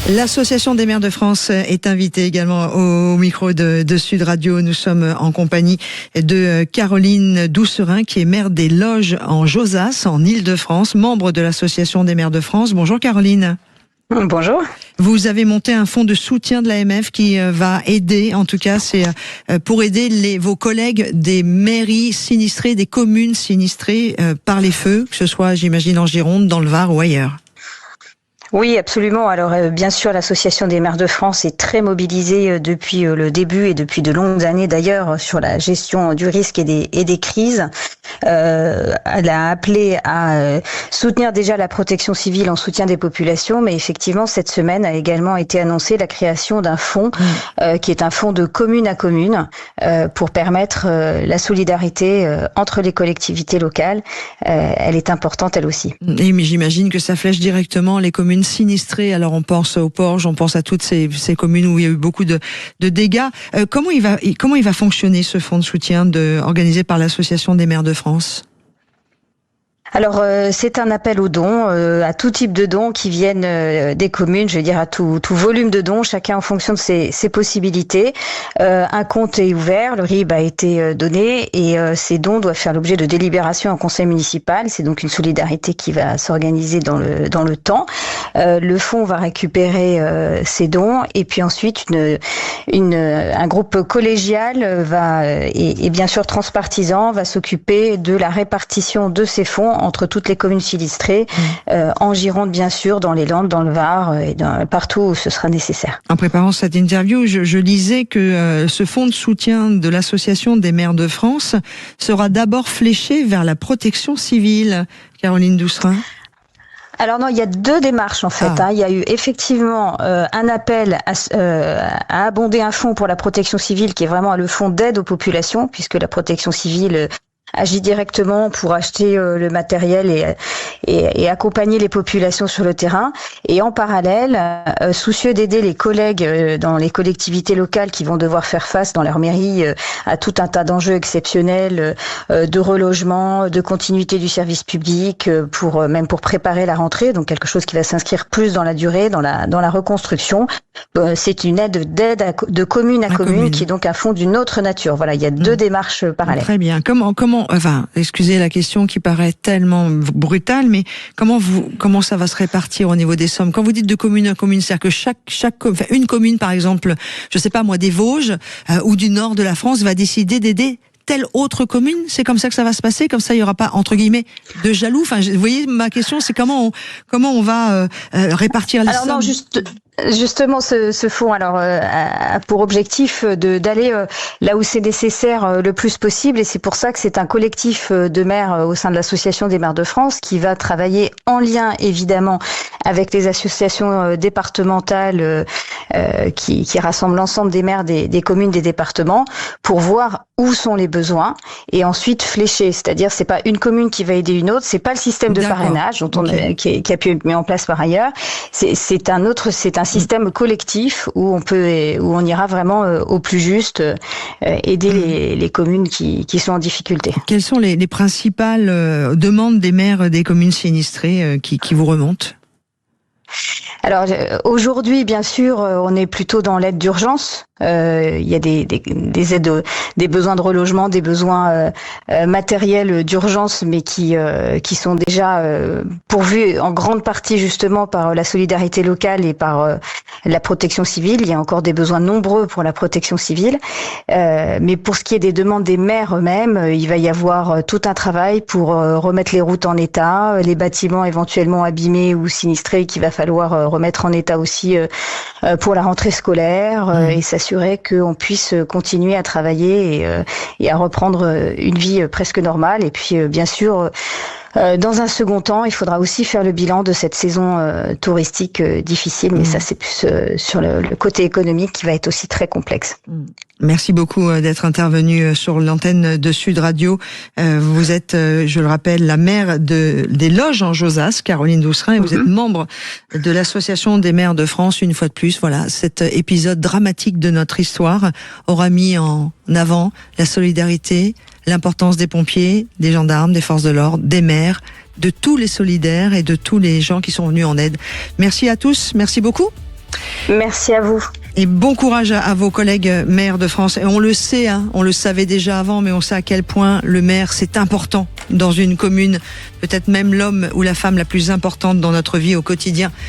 L'Association des maires de France est invitée également au micro de Sud Radio. Nous sommes en compagnie de Caroline Doucerin, qui est maire des Loges en Josas, en Île-de-France, membre de l'Association des maires de France. Bonjour Caroline. Bonjour. Vous avez monté un fonds de soutien de l'AMF qui va aider, en tout cas c'est pour aider vos collègues des mairies sinistrées, des communes sinistrées par les feux, que ce soit, j'imagine, en Gironde, dans le Var ou ailleurs. Oui, absolument. Alors, bien sûr, l'Association des maires de France est très mobilisée depuis le début et depuis de longues années d'ailleurs sur la gestion du risque et des crises. Elle a appelé à soutenir déjà la protection civile en soutien des populations, mais effectivement, cette semaine a également été annoncée la création d'un fonds qui est un fonds de commune à commune pour permettre la solidarité entre les collectivités locales. Elle est importante, elle aussi. Et mais j'imagine que ça flèche directement les communes sinistrées. Alors on pense aux Porges, on pense à toutes ces communes où il y a eu beaucoup de dégâts. Comment il va fonctionner ce fonds de soutien organisé par l'Association des maires de France ? Alors c'est un appel aux dons, à tout type de dons qui viennent des communes, je veux dire à tout volume de dons, chacun en fonction de ses possibilités. Un compte est ouvert, le RIB a été donné et ces dons doivent faire l'objet de délibération en conseil municipal. C'est donc une solidarité qui va s'organiser dans le temps. Le fonds va récupérer ces dons et puis ensuite un groupe collégial et bien sûr transpartisan va s'occuper de la répartition de ces fonds entre toutes les communes sinistrées, en Gironde bien sûr, dans les Landes, dans le Var et partout où ce sera nécessaire. En préparant cette interview, je lisais que ce fonds de soutien de l'Association des maires de France sera d'abord fléché vers la protection civile. Caroline Doucerin. Alors non, il y a deux démarches en fait. Il y a eu effectivement un appel à abonder un fonds pour la protection civile qui est vraiment le fonds d'aide aux populations, puisque la protection civile agit directement pour acheter le matériel et accompagner les populations sur le terrain. Et en parallèle, soucieux d'aider les collègues dans les collectivités locales qui vont devoir faire face dans leur mairie à tout un tas d'enjeux exceptionnels de relogement, de continuité du service public, même pour préparer la rentrée, donc quelque chose qui va s'inscrire plus dans la durée, dans la reconstruction. C'est une aide de commune à commune qui est donc un fonds d'une autre nature. Voilà, il y a deux démarches parallèles. Très bien. Excusez la question qui paraît tellement brutale, mais comment ça va se répartir au niveau des sommes? Quand vous dites de commune à commune, c'est-à-dire que une commune, par exemple, je sais pas moi, des Vosges ou du nord de la France, va décider d'aider telle autre commune? C'est comme ça que ça va se passer? Comme ça, il y aura pas, entre guillemets, de jaloux? Enfin, vous voyez, ma question, c'est comment on va répartir les sommes? Alors non, justement, ce fonds a pour objectif d'aller là où c'est nécessaire le plus possible, et c'est pour ça que c'est un collectif de maires au sein de l'Association des maires de France qui va travailler en lien évidemment avec les associations départementales qui rassemblent l'ensemble des maires des communes, des départements, pour voir où sont les besoins et ensuite flécher. C'est-à-dire, c'est pas une commune qui va aider une autre, c'est pas le système de parrainage qui a pu être mis en place par ailleurs. C'est un système collectif où on ira vraiment au plus juste aider les communes qui sont en difficulté. Quelles sont les principales demandes des maires des communes sinistrées qui vous remontent? Alors aujourd'hui, bien sûr, on est plutôt dans l'aide d'urgence. Il y a des aides, des besoins de relogement, des besoins matériels d'urgence, mais qui sont déjà pourvus en grande partie justement par la solidarité locale et par la protection civile. Il y a encore des besoins nombreux pour la protection civile, mais pour ce qui est des demandes des maires eux-mêmes, il va y avoir tout un travail pour remettre les routes en état, les bâtiments éventuellement abîmés ou sinistrés qu'il va falloir remettre en état aussi pour la rentrée scolaire et s'assurer qu'on puisse continuer à travailler et à reprendre une vie presque normale. Et puis bien sûr, dans un second temps, il faudra aussi faire le bilan de cette saison touristique difficile, mais ça c'est plus sur le côté économique qui va être aussi très complexe. Merci beaucoup d'être intervenu sur l'antenne de Sud Radio. Vous êtes, je le rappelle, la maire des Loges en Josas, Caroline Doucerin, et vous êtes membre de l'Association des maires de France. Une fois de plus, voilà, cet épisode dramatique de notre histoire aura mis en avant la solidarité, l'importance des pompiers, des gendarmes, des forces de l'ordre, des maires, de tous les solidaires et de tous les gens qui sont venus en aide. Merci à tous, merci beaucoup. Merci à vous. Et bon courage à vos collègues maires de France. Et on le sait, on le savait déjà avant, mais on sait à quel point le maire, c'est important dans une commune, peut-être même l'homme ou la femme la plus importante dans notre vie au quotidien.